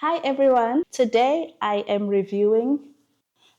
Hi everyone. Today I am reviewing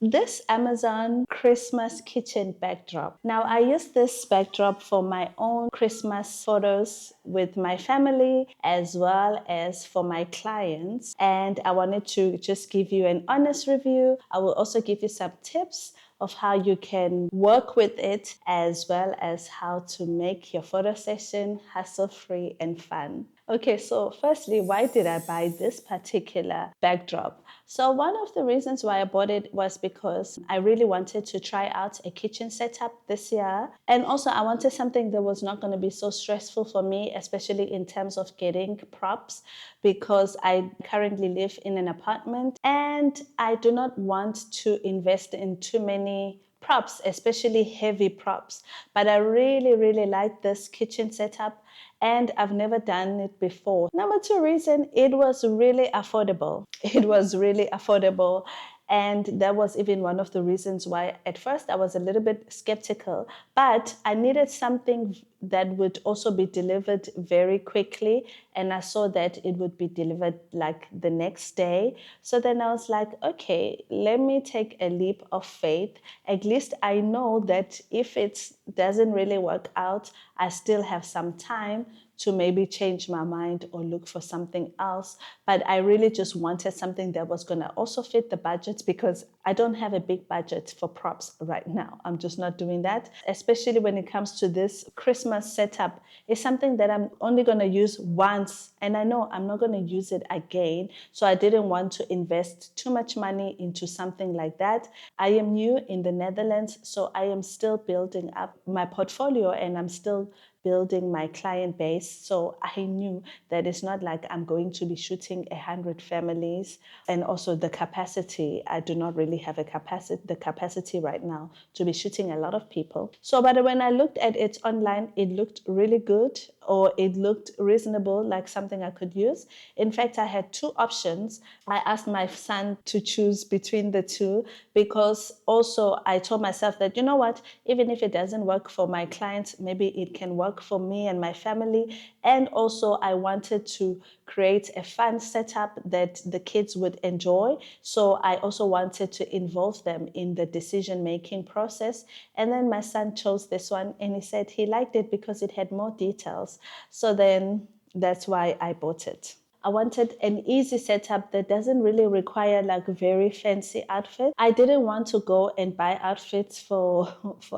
this Amazon Christmas kitchen backdrop. Now I use this backdrop for my own Christmas photos with my family as well as for my clients. And I wanted to just give you an honest review. I will also give you some tips of how you can work with it as well as how to make your photo session hassle-free and fun. Okay, so firstly, why did I buy this particular backdrop? So one of the reasons why I bought it was because I really wanted to try out a kitchen setup this year. And also I wanted something that was not going to be so stressful for me, especially in terms of getting props, because I currently live in an apartment and I do not want to invest in too many props, especially heavy props. But I really like this kitchen setup and I've never done it before. Number two reason, it was really affordable. It was really affordable. And that was even one of the reasons why at first I was a little bit skeptical, but I needed something that would also be delivered very quickly. And I saw that it would be delivered like the next day. So then I was like, okay, let me take a leap of faith. At least I know that if it doesn't really work out, I still have some time to maybe change my mind or look for something else. But I really just wanted something that was going to also fit the budget because I don't have a big budget for props right now. I'm just not doing that, especially when it comes to this Christmas setup. It's something that I'm only going to use once, and I know I'm not going to use it again. So I didn't want to invest too much money into something like that. I am new in the Netherlands, so I am still building up my portfolio and I'm still building my client base. So I knew that it's not like I'm going to be shooting 100 families. And also the capacity, I do not really have the capacity right now to be shooting a lot of people. So, but when I looked at it online, it looked really good, or it looked reasonable, like something I could use. In fact, I had two options. I asked my son to choose between the two because also I told myself that, you know what, even if it doesn't work for my clients, maybe it can work for me and my family. And also I wanted to create a fun setup that the kids would enjoy. So I also wanted to involve them in the decision-making process. And then my son chose this one and he said he liked it because it had more details. So then that's why I bought it. I wanted an easy setup that doesn't really require like very fancy outfits. I didn't want to go and buy outfits for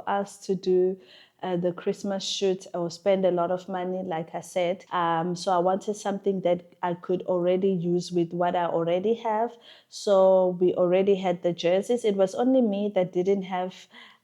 us to do the Christmas shoot or spend a lot of money, like I said. So I wanted something that I could already use with what I already have. So we already had the jerseys. It was only me that didn't have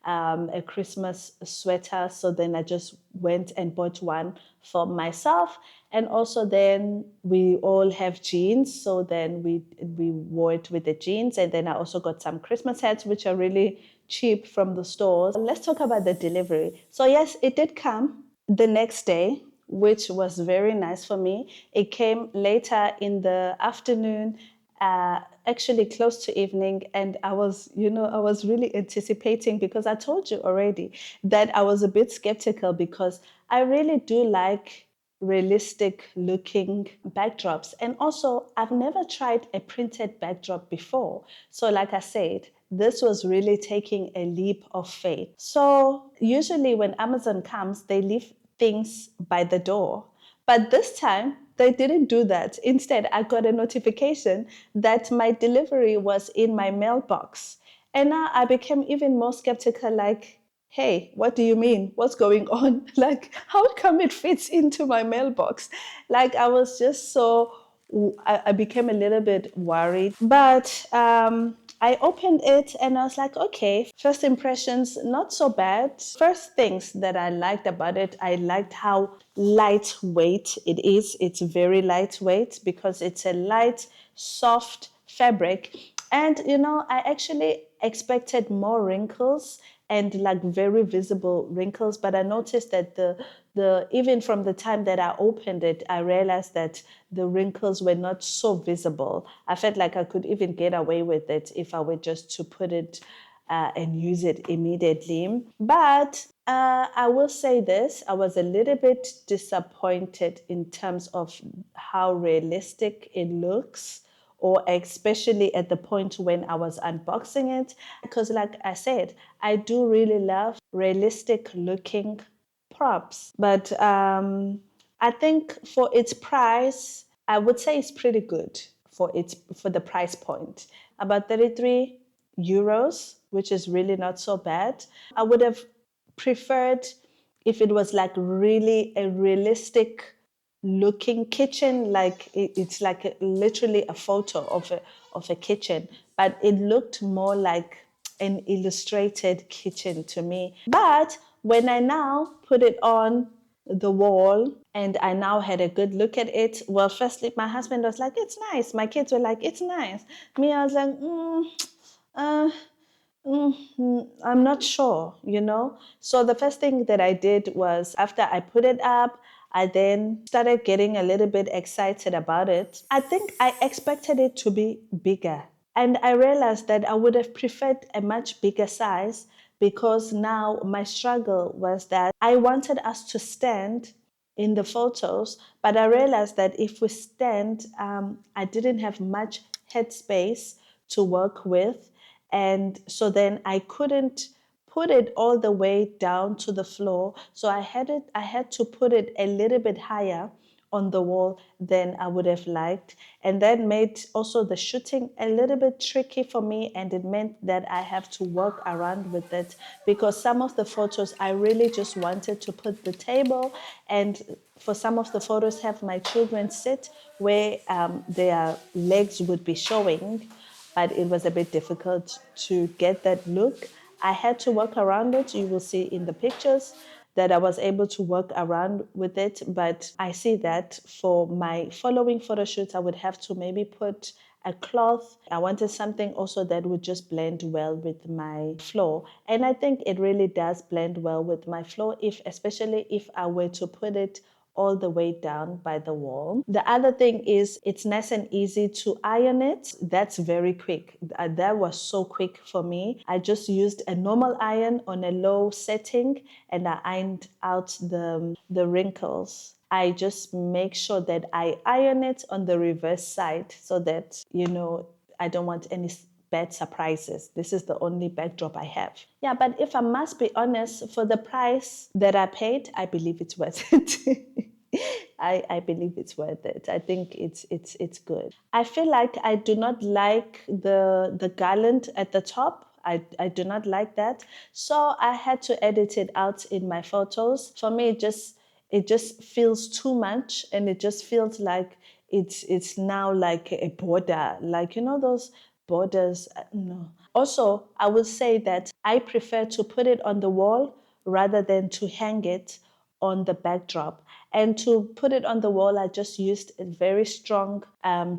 a Christmas sweater. So then I just went and bought one for myself. And also then we all have jeans. So then we wore it with the jeans. And then I also got some Christmas hats, which are really cheap from the stores. Let's talk about the delivery. So yes, it did come the next day, which was very nice for me. It came later in the afternoon, actually close to evening, and I was really anticipating because I told you already that I was a bit skeptical because I really do like realistic looking backdrops, and also I've never tried a printed backdrop before. So like I said, this was really taking a leap of faith. So usually when Amazon comes, they leave things by the door. But this time, they didn't do that. Instead, I got a notification that my delivery was in my mailbox. And now I became even more skeptical, like, hey, what do you mean? What's going on? Like, how come it fits into my mailbox? Like, I was just so, I became a little bit worried. But I opened it and I was like, okay, first impressions, not so bad. First things that I liked about it, I liked how lightweight it is. It's very lightweight because it's a light, soft fabric. And, I actually expected more wrinkles and like very visible wrinkles, but I noticed that the even from the time that I opened it, I realized that the wrinkles were not so visible. I felt like I could even get away with it if I were just to put it and use it immediately. But I will say this, I was a little bit disappointed in terms of how realistic it looks, or especially at the point when I was unboxing it. Because, like I said, I do really love realistic looking props. But I think for its price, I would say it's pretty good for the price point. About 33 euros, which is really not so bad. I would have preferred if it was like really a realistic looking kitchen, like it's like literally a photo of a kitchen, but it looked more like an illustrated kitchen to me. But when I now put it on the wall and I now had a good look at it, well, firstly, my husband was like, it's nice. My kids were like, it's nice. Me, I was like, uh, I'm not sure, you know? So the first thing that I did was after I put it up, I then started getting a little bit excited about it. I think I expected it to be bigger. And I realized that I would have preferred a much bigger size because now my struggle was that I wanted us to stand in the photos, but I realized that if we stand, I didn't have much headspace to work with. And so then I couldn't put it all the way down to the floor. So I had to put it a little bit higher on the wall than I would have liked. And that made also the shooting a little bit tricky for me. And it meant that I have to work around with it because some of the photos I really just wanted to put the table, and for some of the photos have my children sit where their legs would be showing, but it was a bit difficult to get that look. I had to work around it. You will see in the pictures that I was able to work around with it, but I see that for my following photo shoots, I would have to maybe put a cloth. I wanted something also that would just blend well with my floor. And I think it really does blend well with my floor, especially if I were to put it all the way down by the wall. The other thing is it's nice and easy to iron it. That's very quick. That was so quick for me. I just used a normal iron on a low setting and I ironed out the wrinkles. I just make sure that I iron it on the reverse side so that, I don't want any bad surprises. This is the only backdrop I have. Yeah, but if I must be honest, for the price that I paid, I believe it's worth it. I believe it's worth it. I think it's good. I feel like I do not like the garland at the top. I do not like that. So I had to edit it out in my photos. For me, it just feels too much, and it just feels like it's now like a border, like those borders. No. Also, I will say that I prefer to put it on the wall rather than to hang it on the backdrop. And to put it on the wall, I just used a very strong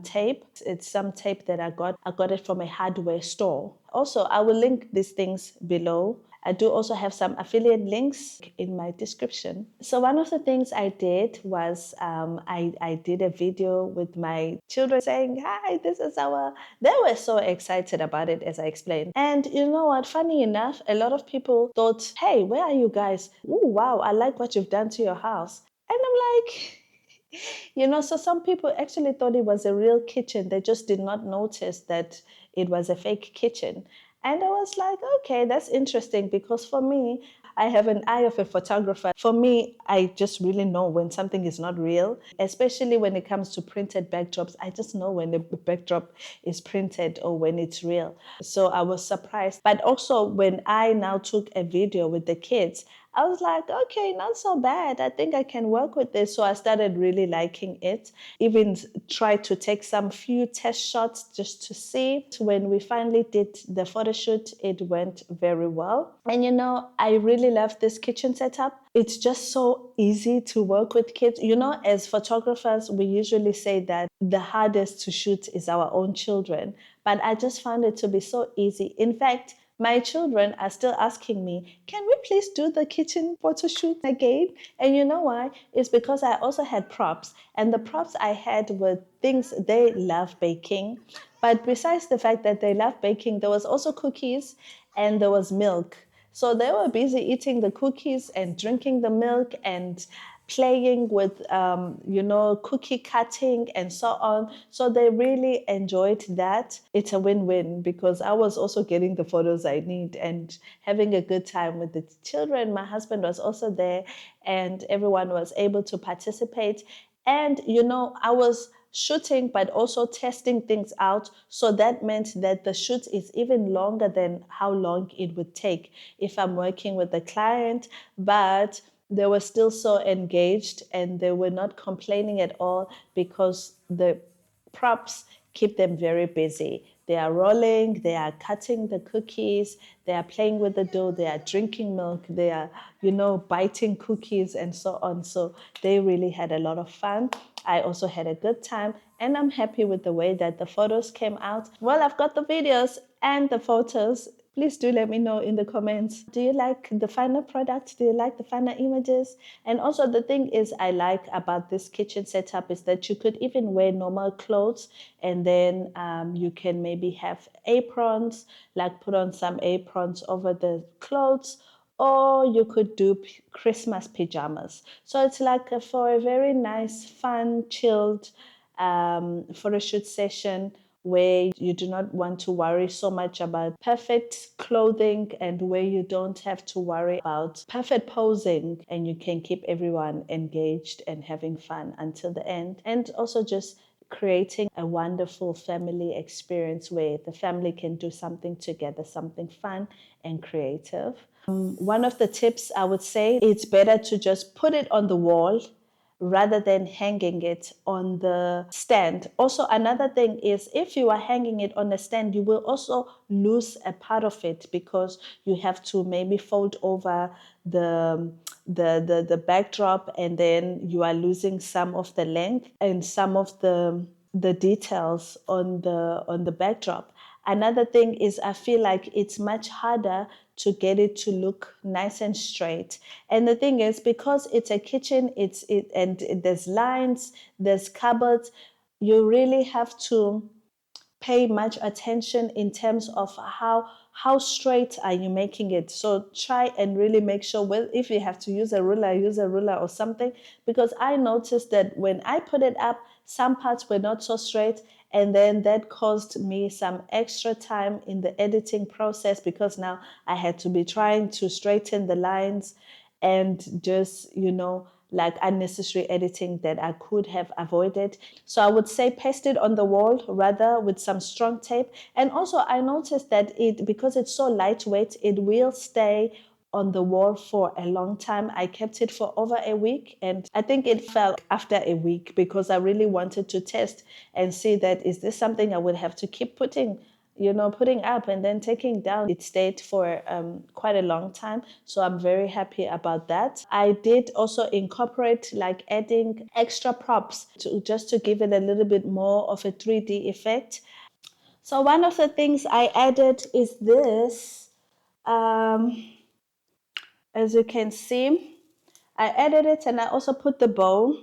tape. It's some tape that I got. I got it from a hardware store. Also, I will link these things below. I do also have some affiliate links in my description. So one of the things I did was I did a video with my children saying, hi, this is our... They were so excited about it, as I explained. And you know what? Funny enough, a lot of people thought, hey, where are you guys? Ooh, wow, I like what you've done to your house. And I'm like... so some people actually thought it was a real kitchen. They just did not notice that it was a fake kitchen. And I was like, okay, that's interesting because for me, I have an eye of a photographer. For me, I just really know when something is not real, especially when it comes to printed backdrops. I just know when the backdrop is printed or when it's real. So I was surprised. But also when I now took a video with the kids, I was like, okay, not so bad. I think I can work with this. So I started really liking it. Even tried to take some few test shots just to see. When we finally did the photo shoot, it went very well. And I really love this kitchen setup. It's just so easy to work with kids. As photographers, we usually say that the hardest to shoot is our own children. But I just found it to be so easy. In fact, my children are still asking me, can we please do the kitchen photo shoot again? And you know why? It's because I also had props. And the props I had were things they love baking. But besides the fact that they love baking, there was also cookies and there was milk. So they were busy eating the cookies and drinking the milk, and playing with, cookie cutting and so on. So they really enjoyed that. It's a win-win because I was also getting the photos I need and having a good time with the children. My husband was also there and everyone was able to participate. And, I was shooting, but also testing things out. So that meant that the shoot is even longer than how long it would take if I'm working with a client. But they were still so engaged and they were not complaining at all because the props keep them very busy. They are rolling, they are cutting the cookies, they are playing with the dough, they are drinking milk, they are, biting cookies and so on. So they really had a lot of fun. I also had a good time and I'm happy with the way that the photos came out. Well, I've got the videos and the photos. Please do let me know in the comments. Do you like the final product? Do you like the final images? And also the thing is I like about this kitchen setup is that you could even wear normal clothes and then you can maybe have aprons, like put on some aprons over the clothes, or you could do Christmas pajamas. So it's like for a very nice, fun, chilled photo shoot session where you do not want to worry so much about perfect clothing and where you don't have to worry about perfect posing and you can keep everyone engaged and having fun until the end. And also just creating a wonderful family experience where the family can do something together, something fun and creative. One of the tips I would say, it's better to just put it on the wall rather than hanging it on the stand. Also, another thing is if you are hanging it on the stand, you will also lose a part of it because you have to maybe fold over the backdrop and then you are losing some of the length and some of the details on the backdrop. Another thing is I feel like it's much harder to get it to look nice and straight. And the thing is, because it's a kitchen, and there's lines, there's cupboards, you really have to pay much attention in terms of how straight are you making it. So try and really make sure, well, if you have to use a ruler or something, because I noticed that when I put it up, some parts were not so straight, and then that caused me some extra time in the editing process because now I had to be trying to straighten the lines and just, like unnecessary editing that I could have avoided. So I would say paste it on the wall rather with some strong tape. And also I noticed that because it's so lightweight, it will stay on the wall for a long time. I kept it for over a week and I think it fell after a week because I really wanted to test and see that is this something I would have to keep putting up and then taking down. It stayed for quite a long time. So I'm very happy about that. I did also incorporate like adding extra props just to give it a little bit more of a 3D effect. So one of the things I added is this. As you can see, I added it and I also put the bow.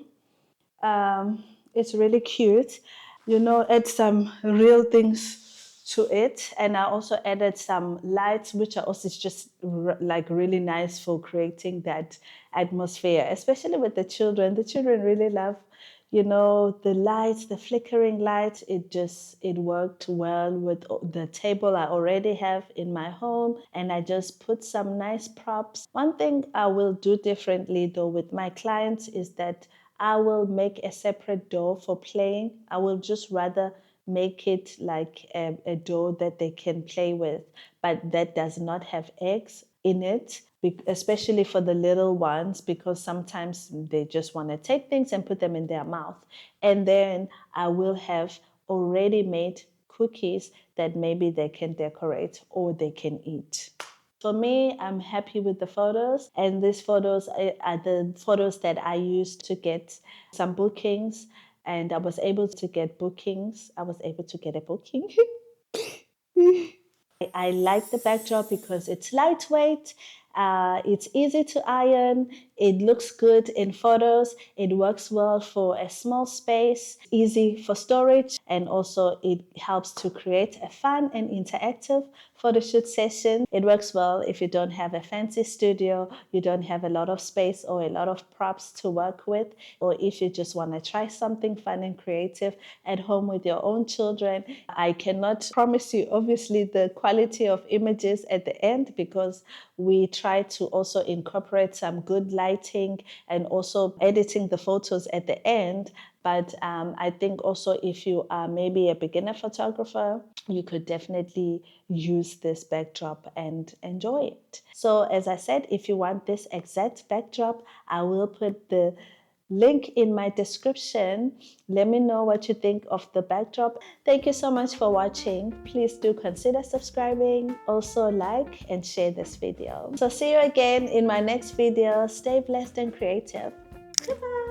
It's really cute. Add some real things to it. And I also added some lights, which are also just like really nice for creating that atmosphere, especially with the children. The children really love, the lights, the flickering lights. It worked well with the table I already have in my home. And I just put some nice props. One thing I will do differently though with my clients is that I will make a separate door for playing. I will just rather make it like a door that they can play with, but that does not have eggs in it, especially for the little ones, because sometimes they just want to take things and put them in their mouth. And then I will have already made cookies that maybe they can decorate or they can eat. For me, I'm happy with the photos, and these photos are the photos that I used to get some bookings, and I was able to get bookings. I was able to get a booking. I like the backdrop because it's lightweight It's easy to iron, it looks good in photos, it works well for a small space, easy for storage, and also it helps to create a fun and interactive photo shoot session. It works well if you don't have a fancy studio, you don't have a lot of space or a lot of props to work with, or if you just want to try something fun and creative at home with your own children. I cannot promise you, obviously, the quality of images at the end because we try to also incorporate some good lighting and also editing the photos at the end. But I think also if you are maybe a beginner photographer, you could definitely use this backdrop and enjoy it. So as I said, if you want this exact backdrop, I will put the link in my description. Let me know what you think of the backdrop. Thank you so much for watching. Please do consider subscribing. Also like and share this video. So see you again in my next video. Stay blessed and creative. Goodbye.